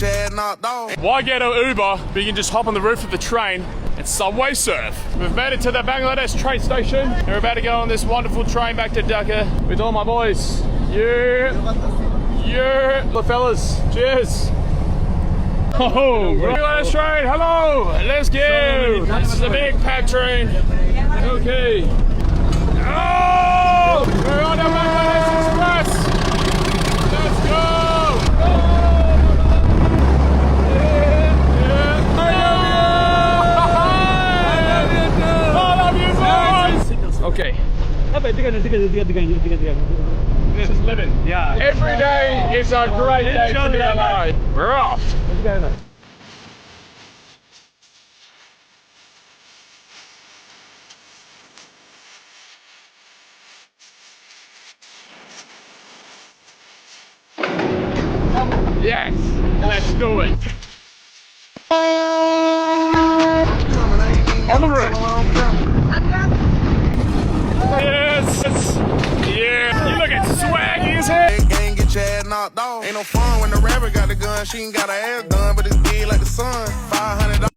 Why get an Uber, but you can just hop on the roof of the train and subway surf? We've made it to the Bangladesh train station, and we're about to go on this wonderful train back to Dhaka with all my boys. Yeah, yeah, the fellas, cheers. Oh, Bangladesh train, hello, let's go. This is a big packed train. Okay. Oh, we're on the Bangladesh Express. Let's go. Okay. This is living. Yeah. Every day is a great day to be alive. We're off. Yes. Let's do it. On the roof. Yes. Yeah. You look at swaggy as hell. Gang get your ass knocked off. Ain't no fun when the rapper got the gun. She ain't got her ass done, but it's big like the sun. $500.